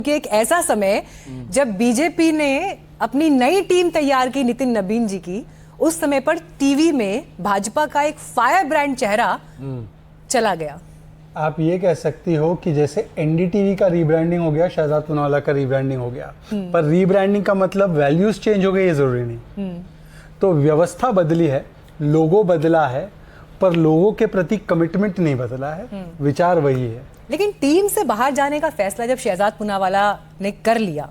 कि एक ऐसा समय जब बीजेपी ने अपनी नई टीम तैयार की नितिन नबीन जी की, उस समय पर टीवी में भाजपा का एक फायर ब्रांड चेहरा चला गया। आप ये कह सकती हो कि जैसे एनडीटीवी का रीब्रांडिंग हो गया, शहजाद पूनावाला का रीब्रांडिंग हो गया, पर रीब्रांडिंग का मतलब वैल्यूज चेंज हो गए ये जरूरी नहीं। तो व्यवस्था बदली है, लोगो बदला है, पर लोगों के प्रति कमिटमेंट नहीं बदला है, विचार वही है। लेकिन टीम से बाहर जाने का फैसला जब शहजाद पूनावाला ने कर लिया,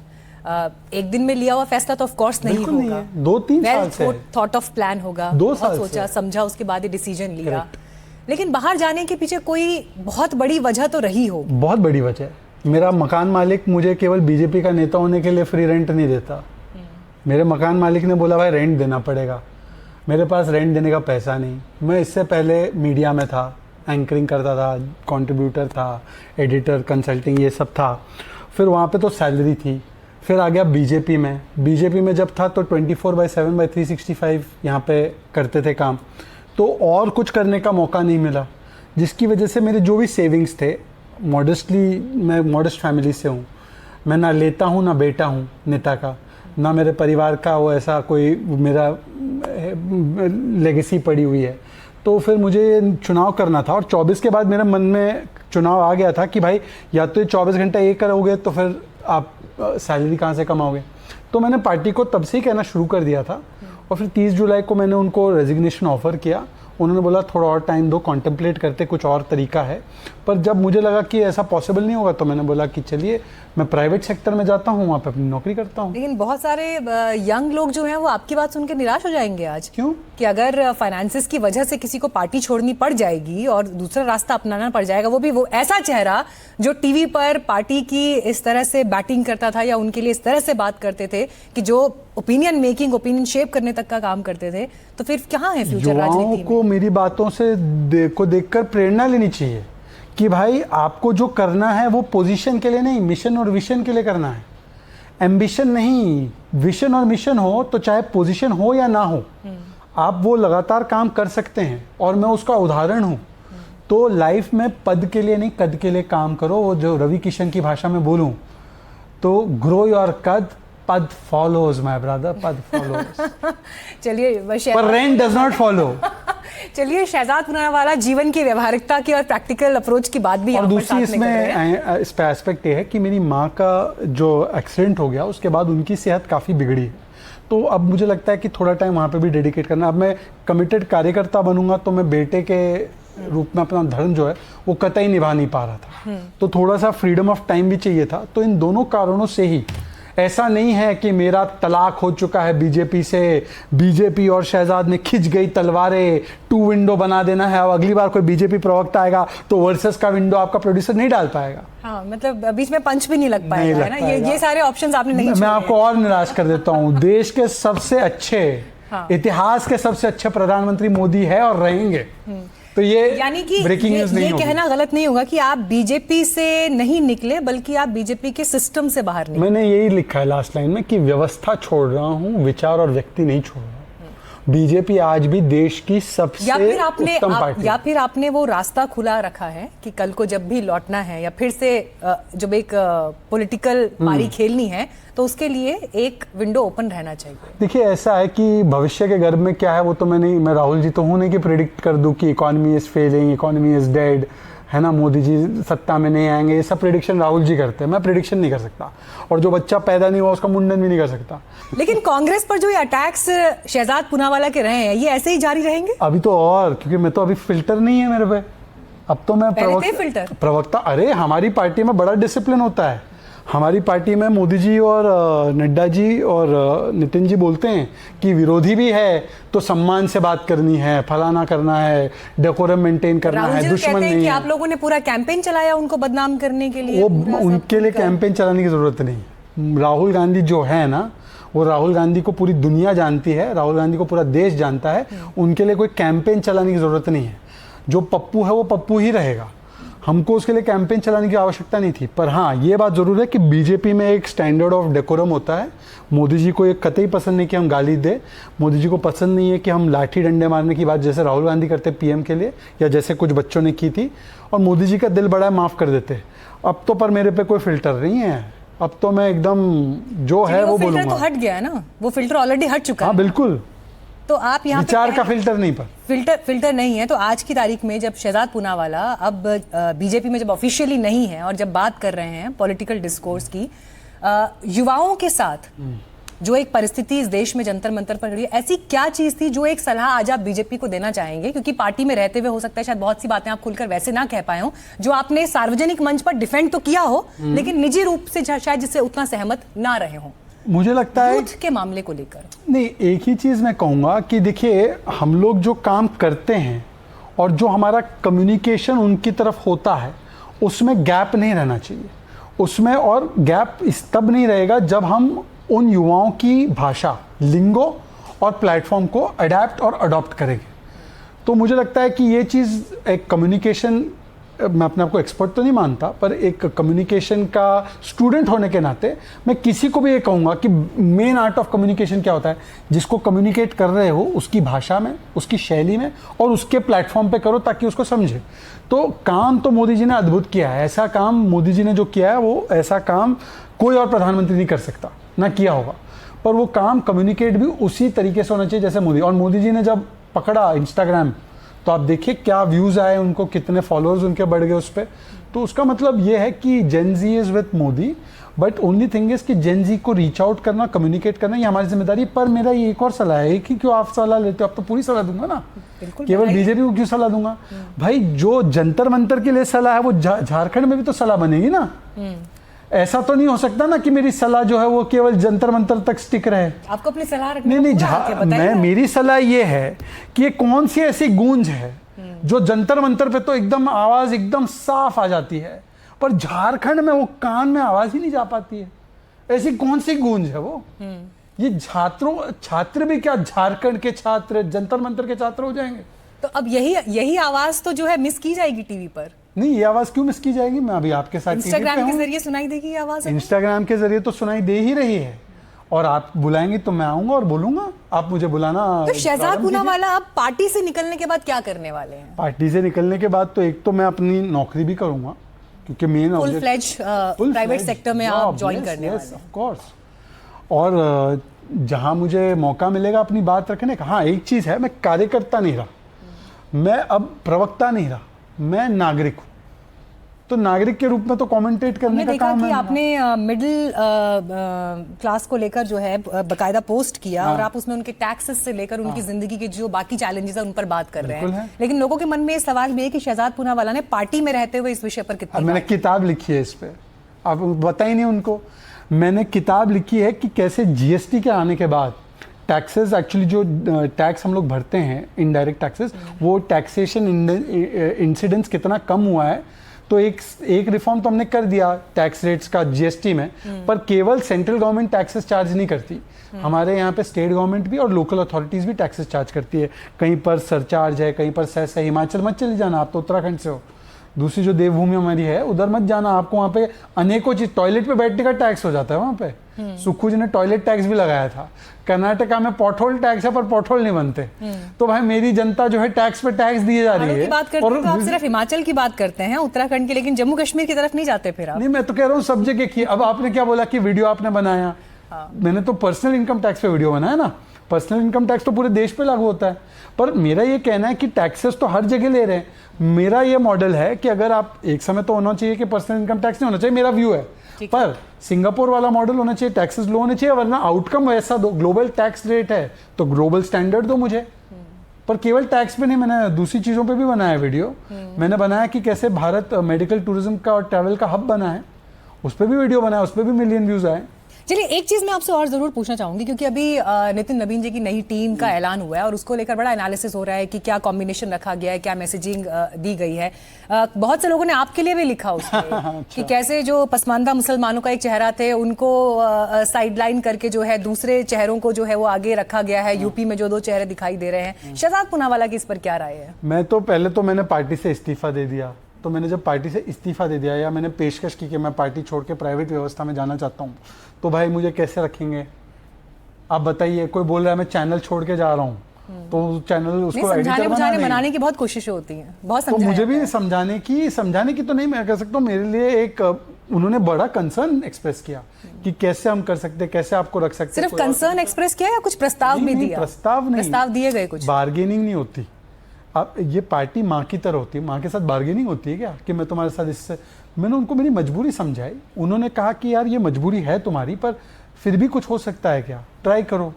एक दिन में लिया हुआ फैसला तो ऑफ कोर्स नहीं होगा, नहीं है। 2-3 साल से थॉट ऑफ प्लान होगा, 2 साल सोचा समझा, उसके बाद ये डिसीजन लिया। लेकिन बाहर जाने के पीछे कोई बहुत बड़ी वजह तो रही हो। बहुत बड़ी वजह है। मेरा मकान मालिक मुझे केवल बीजेपी का नेता होने के लिए फ्री रेंट नहीं देता। मेरे मकान मालिक ने बोला भाई रेंट देना पड़ेगा, मेरे पास रेंट देने का पैसा नहीं। मैं इससे पहले मीडिया में था, एंकरिंग करता था, कंट्रीब्यूटर था, एडिटर, कंसल्टिंग ये सब था। फिर वहाँ पे तो सैलरी थी। फिर आ गया बीजेपी में। बीजेपी में जब था तो 24/7/365 यहाँ पे करते थे काम, तो और कुछ करने का मौका नहीं मिला, जिसकी वजह से मेरे जो भी सेविंग्स थे, मॉडेस्टली, मैं मॉडेस्ट फैमिली से हूँ, मैं ना लेता हूँ ना बेटा हूँ नेता का, ना मेरे परिवार का वो ऐसा कोई मेरा लेगेसी पड़ी हुई है। तो फिर मुझे चुनाव करना था और 24 के बाद मेरे मन में चुनाव आ गया था कि भाई या तो 24 घंटे ये करोगे तो फिर आप सैलरी कहाँ से कमाओगे। तो मैंने पार्टी को तब से ही कहना शुरू कर दिया था और फिर 30 जुलाई को मैंने उनको रेजिग्नेशन ऑफर किया। उन्होंने बोला थोड़ा और टाइम दो, कॉन्टेम्पलेट करते, कुछ और तरीका है। पर जब मुझे लगा कि ऐसा पॉसिबल नहीं होगा तो मैंने बोला कि चलिए मैं प्राइवेट सेक्टर में जाता हूँ, वहाँ पे अपनी नौकरी करता हूँ। लेकिन बहुत सारे यंग लोग जो हैं वो आपकी बात सुन के निराश हो जाएंगे आज। क्यों? कि अगर फाइनेंसेस की वजह से किसी को पार्टी छोड़नी पड़ जाएगी और दूसरा रास्ता अपनाना पड़ जाएगा, वो भी वो ऐसा चेहरा जो टीवी पर पार्टी की इस तरह से बैटिंग करता था या उनके लिए इस तरह से बात करते थे कि जो ओपिनियन मेकिंग, ओपिनियन शेप करने तक का काम करते थे, तो फिर कहाँ है फ्यूचर राजनीति में? को मेरी बातों से देखकर प्रेरणा लेनी चाहिए कि भाई आपको जो करना है वो पोजीशन के लिए नहीं, मिशन और विशन के लिए करना है। एम्बिशन नहीं, विशन और मिशन हो तो चाहे पोजीशन हो या ना हो, आप वो लगातार काम कर सकते हैं और मैं उसका उदाहरण हूँ। तो लाइफ में पद के लिए नहीं, कद के लिए काम करो। वो जो रवि किशन की भाषा में बोलूँ तो ग्रो योर कद, पद फॉलोज माय ब्रदर, पद फॉलोज। चलिए, पर रेंट डज नॉट फॉलो। चलिए, शहजाद पूनावाला जीवन की व्यवहारिकता की और प्रैक्टिकल अप्रोच की बात भी और दूसरी इसमें इस पे एस्पेक्ट ये है कि मेरी माँ का जो एक्सीडेंट हो गया उसके बाद उनकी सेहत काफ़ी बिगड़ी है। तो अब मुझे लगता है कि थोड़ा टाइम वहाँ पे भी डेडिकेट करना। अब मैं कमिटेड कार्यकर्ता बनूंगा तो मैं बेटे के रूप में अपना धर्म जो है वो कतई निभा नहीं पा रहा था, तो थोड़ा सा फ्रीडम ऑफ टाइम भी चाहिए था। तो इन दोनों कारणों से ही, ऐसा नहीं है कि मेरा तलाक हो चुका है बीजेपी से, बीजेपी और शहजाद ने खिंच गई तलवारें, 2 विंडो बना देना है, अब अगली बार कोई बीजेपी प्रवक्ता आएगा तो वर्सेस का विंडो आपका प्रोड्यूसर नहीं डाल पाएगा। हाँ, मतलब बीच में पंच भी नहीं लग पाएगा, है ना? ये सारे ऑप्शंस आपने नहीं मैं आपको और निराश कर देता हूँ। देश के सबसे अच्छे, इतिहास के सबसे अच्छे प्रधानमंत्री मोदी है और रहेंगे। तो ये यानी कि ब्रेकिंग न्यूज़ नहीं होगी। ये कहना गलत नहीं होगा कि आप बीजेपी से नहीं निकले, बल्कि आप बीजेपी के सिस्टम से बाहर निकले। मैंने यही लिखा है लास्ट लाइन में कि व्यवस्था छोड़ रहा हूँ, विचार और व्यक्ति नहीं छोड़ रहा हूँ। बीजेपी आज भी देश की सबसे उत्तम पार्टी। या फिर आपने वो रास्ता खुला रखा है कि कल को जब भी लौटना है या फिर से जब एक पॉलिटिकल पारी खेलनी है तो उसके लिए एक विंडो ओपन रहना चाहिए। देखिए, ऐसा है कि भविष्य के गर्भ में क्या है वो तो मैं राहुल जी तो हूँ नहीं कि प्रिडिक्ट कर दूं कि economy is failing, economy is dead, है ना, मोदी जी सत्ता में नहीं आएंगे। ये सब प्रिडिक्शन राहुल जी करते हैं, मैं प्रिडिक्शन नहीं कर सकता। और जो बच्चा पैदा नहीं हुआ उसका मुंडन भी नहीं कर सकता। लेकिन कांग्रेस पर जो ये अटैक्स शहजाद पूनावाला के रहे हैं, ये ऐसे ही जारी रहेंगे अभी तो? और क्योंकि मैं तो अभी फिल्टर नहीं है मेरे पे, अब तो मैं प्रवक्ता। अरे हमारी पार्टी में बड़ा डिसिप्लिन होता है। हमारी पार्टी में मोदी जी और नड्डा जी और नितिन जी बोलते हैं कि विरोधी भी है तो सम्मान से बात करनी है, फलाना करना है, डेकोरम मेंटेन करना है, दुश्मन नहीं है। आप लोगों ने पूरा कैंपेन चलाया उनको बदनाम करने के लिए। वो उनके लिए कैंपेन चलाने की जरूरत नहीं। राहुल गांधी जो है ना, वो राहुल गांधी को पूरी दुनिया जानती है, राहुल गांधी को पूरा देश जानता है। उनके लिए कोई कैंपेन चलाने की जरूरत नहीं है। जो पप्पू है वो पप्पू ही रहेगा, हमको उसके लिए कैंपेन चलाने की आवश्यकता नहीं थी। पर हाँ, ये बात ज़रूर है कि बीजेपी में एक स्टैंडर्ड ऑफ डेकोरम होता है। मोदी जी को ये कतई पसंद नहीं कि हम गाली दे, मोदी जी को पसंद नहीं है कि हम लाठी डंडे मारने की बात जैसे राहुल गांधी करते पीएम के लिए, या जैसे कुछ बच्चों ने की थी। और मोदी जी का दिल बड़ा है, माफ़ कर देते। अब तो पर मेरे पे कोई फिल्टर नहीं है। अब तो मैं एकदम जो है वो फिल्टर बोलूंगा। तो हट गया है ना, वो फिल्टर ऑलरेडी हट चुका हाँ है। बिल्कुल, तो आप यहाँ विचार का फिल्टर नहीं पर फिल्टर नहीं है। तो आज की तारीख में जब शहजाद पूनावाला अब बीजेपी में जब ऑफिशियली नहीं है और जब बात कर रहे हैं पॉलिटिकल डिस्कोर्स की, युवाओं के साथ जो एक परिस्थिति इस देश में जंतर मंतर पर खड़ी है, ऐसी क्या चीज थी जो एक सलाह आज आप बीजेपी को देना चाहेंगे? क्योंकि पार्टी में रहते हुए हो सकता है शायद बहुत सी बातें आप खुलकर वैसे ना कह पाए हो जो आपने सार्वजनिक मंच पर डिफेंड तो किया हो, लेकिन निजी रूप से शायद जिससे उतना सहमत ना रहे हो। मुझे लगता है यूथ के मामले को लेकर नहीं, एक ही चीज़ मैं कहूँगा कि देखिए, हम लोग जो काम करते हैं और जो हमारा कम्युनिकेशन उनकी तरफ होता है उसमें गैप नहीं रहना चाहिए उसमें। और गैप इस तब नहीं रहेगा जब हम उन युवाओं की भाषा, लिंगो और प्लेटफॉर्म को अडेप्ट और अडॉप्ट करेंगे। तो मुझे लगता है कि ये चीज़ एक कम्युनिकेशन, मैं अपने आप को एक्सपर्ट तो नहीं मानता, पर एक कम्युनिकेशन का स्टूडेंट होने के नाते मैं किसी को भी ये कहूँगा कि मेन आर्ट ऑफ कम्युनिकेशन क्या होता है, जिसको कम्युनिकेट कर रहे हो उसकी भाषा में, उसकी शैली में और उसके प्लेटफॉर्म पे करो ताकि उसको समझे। तो काम तो मोदी जी ने अद्भुत किया है। ऐसा काम मोदी जी ने जो किया है वो ऐसा काम कोई और प्रधानमंत्री नहीं कर सकता, ना किया होगा। पर वो काम कम्युनिकेट भी उसी तरीके से होना चाहिए जैसे मोदी। और मोदी जी ने जब पकड़ा इंस्टाग्राम, तो आप देखिए क्या व्यूज़ आए उनको, कितने फॉलोअर्स उनके बढ़ गए उस पर। तो उसका मतलब ये है कि gen Z is with Modi, but only thing is कि जेन जी को रीच आउट करना, कम्युनिकेट करना ये हमारी जिम्मेदारी। पर मेरा ये एक और सलाह है कि क्यों आप सलाह लेते हो, आप तो पूरी सलाह दूंगा ना, केवल बीजेपी को क्यों सलाह दूंगा भाई? जो जंतर मंतर के लिए सलाह है वो झारखंड में भी तो सलाह बनेगी ना। ऐसा तो नहीं हो सकता ना कि मेरी सलाह जो है वो केवल जंतर मंतर तक स्टिक रहे। आपको अपनी सलाह रखने नहीं, मेरी सलाह ये है कि ये कौन सी ऐसी गूंज है जो जंतर मंतर पे तो एकदम आवाज एकदम साफ आ जाती है, पर झारखंड में वो कान में आवाज ही नहीं जा पाती है। ऐसी कौन सी गूंज है वो? ये छात्र भी क्या झारखंड के छात्र जंतर मंतर के छात्र हो जाएंगे? तो अब यही आवाज तो जो है मिस की जाएगी टीवी पर। नहीं, ये आवाज क्यों मिस की जाएगी? मैं अभी आपके साथ इंस्टाग्राम के जरिए सुनाई देगी ये आवाज। इंस्टाग्राम के जरिए तो सुनाई दे ही रही है, और आप बुलाएंगे तो मैं आऊंगा और बोलूंगा। आप मुझे बुलाना। तो शहजाद पूनावाला अब पार्टी से निकलने के बाद क्या करने वाले हैं? पार्टी से निकलने के बाद तो एक तो मैं अपनी नौकरी भी करूंगा, क्योंकि main full fledge private sector में आप ज्वाइन करने वाले हैं। Of course. और जहां मुझे मौका मिलेगा अपनी बात रखने का। हाँ, एक चीज है, मैं कार्यकर्ता नहीं रहा, मैं अब प्रवक्ता नहीं रहा, मैं नागरिक हूं। तो नागरिक के रूप में तो कमेंटेट करने का काम है। आपने मिडिल क्लास को लेकर जो है बकायदा पोस्ट किया। हाँ। और आप उसमें उनके टैक्सेस से लेकर उनकी जिंदगी के जो बाकी चैलेंजेस है उन पर बात कर रहे हैं। लेकिन लोगों के मन में ये सवाल भी है कि शहजाद पूनावाला ने पार्टी में रहते हुए इस विषय पर कितनी मैंने किताब लिखी है इस पे, आप बताइए नहीं उनको। मैंने किताब लिखी है कि कैसे जीएसटी के आने के बाद टैक्सेस, एक्चुअली जो टैक्स हम लोग भरते हैं इनडायरेक्ट टैक्सेस, वो टैक्सेशन इंसिडेंस कितना कम हुआ है। तो एक रिफॉर्म तो हमने कर दिया टैक्स रेट्स का जीएसटी में, पर केवल सेंट्रल गवर्नमेंट टैक्सेस चार्ज नहीं करती, हमारे यहाँ पे स्टेट गवर्नमेंट भी और लोकल अथॉरिटीज़ भी टैक्सेस चार्ज करती है। कहीं पर सरचार्ज है, कहीं पर सेस है। हिमाचल मत चले जाना, आप तो उत्तराखंड से हो। दूसरी जो देवभूमि हमारी है उधर मत जाना, आपको वहाँ पे अनेकों चीज, टॉयलेट पे बैठने का टैक्स हो जाता है वहाँ पे। सुक्खू जी ने टॉयलेट टैक्स भी लगाया था। कर्नाटका में पॉटहोल टैक्स है पर पॉटहोल नहीं बनते। तो भाई मेरी जनता जो है टैक्स पे टैक्स दिए जा रही है। बात करते हैं तो आप सिर्फ हिमाचल की बात करते हैं, उत्तराखंड की, लेकिन जम्मू कश्मीर की तरफ नहीं जाते फिर आप। नहीं, मैं तो कह रहा हूँ सब जगह की। अब आपने क्या बोला कि वीडियो आपने बनाया। हाँ। मैंने तो पर्सनल इनकम टैक्स पे वीडियो बनाया ना। पर्सनल इनकम टैक्स तो पूरे देश पे लागू होता है, पर मेरा ये कहना है कि टैक्सेस तो हर जगह ले रहे हैं। मेरा ये मॉडल है कि अगर आप, एक समय तो होना चाहिए कि पर्सनल इनकम टैक्स नहीं होना चाहिए, मेरा व्यू है, पर सिंगापुर वाला मॉडल होना चाहिए, टैक्सेस लो होने चाहिए, वरना आउटकम वैसा दो। ग्लोबल टैक्स रेट है तो ग्लोबल स्टैंडर्ड दो मुझे। पर केवल टैक्स पे नहीं, मैंने दूसरी चीज़ों पे भी बनाया वीडियो। मैंने बनाया कि कैसे भारत मेडिकल टूरिज्म का और ट्रैवल का हब बना है, उस पर भी वीडियो बनाया, उस पर भी मिलियन व्यूज आए। चलिए, एक चीज मैं आपसे और जरूर पूछना चाहूंगी, क्योंकि अभी नितिन नवीन जी की नई टीम का ऐलान हुआ है और उसको लेकर बड़ा एनालिसिस हो रहा है कि क्या कॉम्बिनेशन रखा गया है, क्या मैसेजिंग दी गई है। बहुत से लोगों ने आपके लिए भी लिखा उसमें अच्छा। कि कैसे जो पसमानदा मुसलमानों का एक चेहरा थे उनको साइडलाइन करके जो है दूसरे चेहरों को जो है वो आगे रखा गया है। यूपी में जो दो चेहरे दिखाई दे रहे हैं, शहजाद पूनावाला की इस पर क्या राय है? मैं तो पहले तो मैंने पार्टी से इस्तीफा दे दिया। तो मैंने जब पार्टी से इस्तीफा दे दिया या मैंने पेशकश की कि मैं पार्टी छोड़ के प्राइवेट व्यवस्था में जाना चाहता हूँ, तो भाई मुझे कैसे रखेंगे आप बताइए। कोई बोल रहा है मैं चैनल छोड़ के जा रहा हूँ, तो चैनल उसको एडिटर मनाने की बहुत कोशिशें होती हैं, बहुत तो मुझे भी समझाने की तो नहीं मैं कह सकता हूँ। मेरे लिए एक उन्होंने बड़ा कंसर्न एक्सप्रेस किया कि कैसे हम कर सकते, कैसे आपको रख सकते। सिर्फ कंसर्न एक्सप्रेस किया या कुछ प्रस्ताव भी दिया? प्रस्ताव नहीं, प्रस्ताव दिए गए कुछ। बार्गेनिंग नहीं होती। अब ये पार्टी माँ की तरह होती है, माँ के साथ बार्गेनिंग होती है क्या कि मैं तुम्हारे साथ इससे, मैंने उनको मेरी मजबूरी समझाई। उन्होंने कहा कि यार ये मजबूरी है तुम्हारी, पर फिर भी कुछ हो सकता है क्या, ट्राई करो।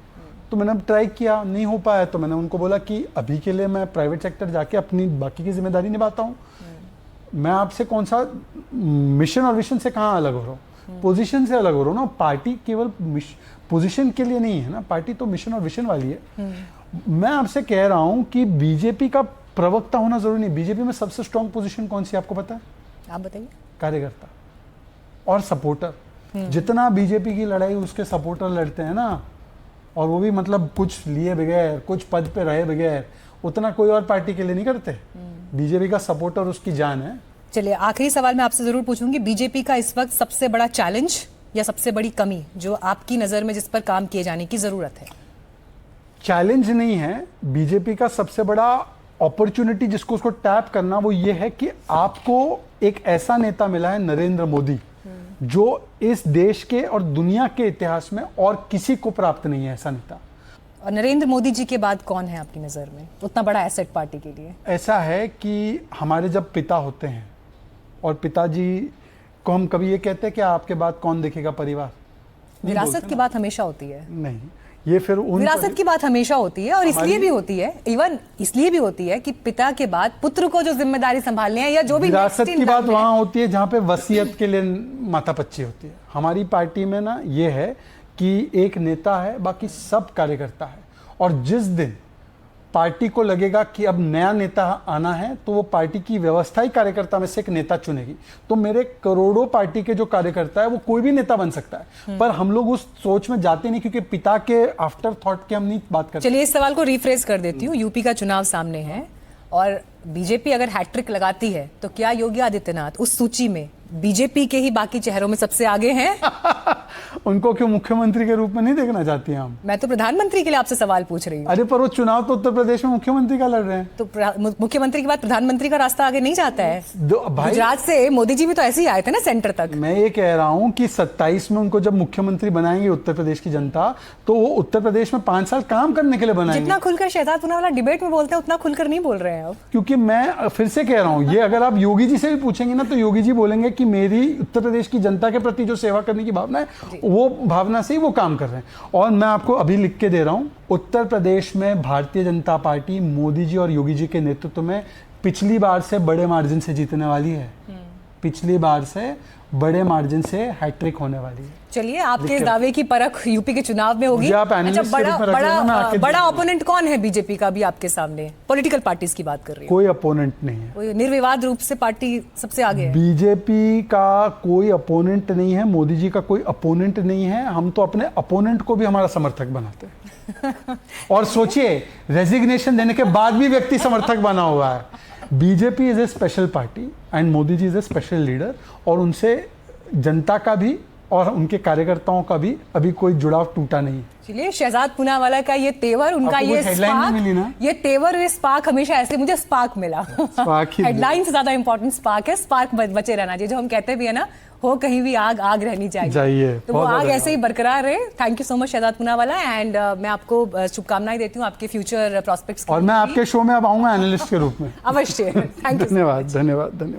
तो मैंने ट्राई किया, नहीं हो पाया तो मैंने उनको बोला कि अभी के लिए मैं प्राइवेट सेक्टर जाके अपनी बाकी की जिम्मेदारी निभाता हूँ। मैं आपसे कौन सा मिशन और विजन से कहाँ अलग हो रहा हूँ, पोजीशन से अलग हो रहा हूँ ना। पार्टी केवल पोजीशन के लिए नहीं है ना, पार्टी तो मिशन और विजन वाली है। मैं आपसे कह रहा हूँ कि बीजेपी का प्रवक्ता होना जरूरी नहीं। बीजेपी में सबसे स्ट्रॉन्ग पोजीशन कौन सी आपको पता है? आप बताइए। कार्यकर्ता और सपोर्टर। जितना बीजेपी की लड़ाई उसके सपोर्टर लड़ते हैं ना, और वो भी मतलब कुछ लिए बगैर, कुछ पद पे रहे बगैर, उतना कोई और पार्टी के लिए नहीं करते। बीजेपी का सपोर्टर उसकी जान है। चलिए, आखिरी सवाल मैं आपसे जरूर पूछूंगी, बीजेपी का इस वक्त सबसे बड़ा चैलेंज या सबसे बड़ी कमी जो आपकी नजर में जिस पर काम किए जाने की जरूरत है? चैलेंज नहीं है, बीजेपी का सबसे बड़ा अपॉर्चुनिटी जिसको उसको टैप करना, वो ये है कि आपको एक ऐसा नेता मिला है, नरेंद्र मोदी, जो इस देश के और दुनिया के इतिहास में और किसी को प्राप्त नहीं है ऐसा नेता। और नरेंद्र मोदी जी के बाद कौन है आपकी नज़र में उतना बड़ा एसेट पार्टी के लिए? ऐसा है कि हमारे जब पिता होते हैं और पिताजी को हम कभी ये कहते हैं कि आपके बाद कौन देखेगा परिवार? विरासत की बात हमेशा होती है। नहीं, ये फिर विरासत की बात हमेशा होती है, और इसलिए भी होती है, इवन इसलिए भी होती है कि पिता के बाद पुत्र को जो जिम्मेदारी संभालनी है या जो भी विरासत की बात वहां होती है जहां पे वसीयत के लिए मातापच्ची होती है। हमारी पार्टी में ना ये है कि एक नेता है, बाकी सब कार्यकर्ता है, और जिस दिन पार्टी को लगेगा कि अब नया नेता आना है तो वो पार्टी की व्यवस्थाई कार्यकर्ता में से एक नेता चुनेगी। तो मेरे करोड़ों पार्टी के जो कार्यकर्ता है वो कोई भी नेता बन सकता है, पर हम लोग उस सोच में जाते नहीं क्योंकि पिता के आफ्टर थॉट के हम नहीं बात करते। चलिए, इस सवाल को रिफ्रेश कर देती हूँ। यूपी का चुनाव सामने है और बीजेपी अगर हैट्रिक लगाती है तो क्या योगी आदित्यनाथ उस सूची में बीजेपी के ही बाकी चेहरों में सबसे आगे हैं? उनको क्यों मुख्यमंत्री के रूप में नहीं देखना चाहती हैं हम? मैं तो प्रधानमंत्री के लिए आपसे सवाल पूछ रही हूँ। अरे पर वो चुनाव तो उत्तर प्रदेश में मुख्यमंत्री का लड़ रहे हैं। तो मुख्यमंत्री के बाद प्रधानमंत्री का रास्ता आगे नहीं जाता है? भाई, गुजरात से मोदी जी भी तो ऐसे ही आए थे ना सेंटर तक। मैं ये कह रहा हूँ कि 27 में उनको जब मुख्यमंत्री बनाएंगे उत्तर प्रदेश की जनता, तो वो उत्तर प्रदेश में 5 साल काम करने के लिए बनाएंगे। जितना खुलकर शहजाद पूनावाला डिबेट में बोलते हैं उतना खुलकर नहीं बोल रहे हैं अब। क्योंकि मैं फिर से कह रहा हूँ, ये अगर आप योगी जी से भी पूछेंगे ना तो योगी जी बोलेंगे कि मेरी उत्तर प्रदेश की जनता के प्रति जो सेवा करने की भावना है वो भावना से ही वो काम कर रहे हैं। और मैं आपको अभी लिख के दे रहा हूँ, उत्तर प्रदेश में भारतीय जनता पार्टी मोदी जी और योगी जी के नेतृत्व में पिछली बार से बड़े मार्जिन से जीतने वाली है। पिछली बार से बड़े मार्जिन से हैट्रिक होने वाली है। चलिए, आपके इस दावे की परख यूपी के चुनाव में होगी। अच्छा, बड़ा ओपोनेंट कौन है बीजेपी का अभी आपके सामने? पॉलिटिकल पार्टीज की बात कर रही हूँ। कोई अपोनेंट नहीं है, कोई निर्विवाद रूप से पार्टी सबसे आगे है। बीजेपी का कोई अपोनेंट नहीं है, मोदी जी का कोई अपोनेंट नहीं है। हम तो अपने अपोनेंट को भी हमारा समर्थक बनाते हैं। और सोचिए, रेजिग्नेशन देने के बाद भी व्यक्ति समर्थक बना हुआ है। BJP is a special party and Modi ji is a special leader, और उनसे जनता का भी और उनके कार्यकर्ताओं का भी अभी कोई जुड़ाव टूटा नहीं है। चलिए, शहजाद पूनावाला का ये तेवर, उनका ये स्पार्क, ये तेवर, ये स्पार्क हमेशा ऐसे मुझे स्पार्क मिला। हेडलाइन से ज्यादा इंपॉर्टेंट स्पार्क है। स्पार्क बचे रहना चाहिए, जो हम कहते भी है ना, हो कहीं भी आग आग रहनी चाहिए। तो वो आग ऐसे ही बरकरार रहे। Thank you so much Shehzad Poonawalla, and मैं आपको शुभकामनाएं देती हूँ आपके फ्यूचर प्रॉस्पेक्ट्स। और मैं आपके शो में अब आऊंगा एनालिस्ट के रूप में। अवश्य। Thank you. धन्यवाद।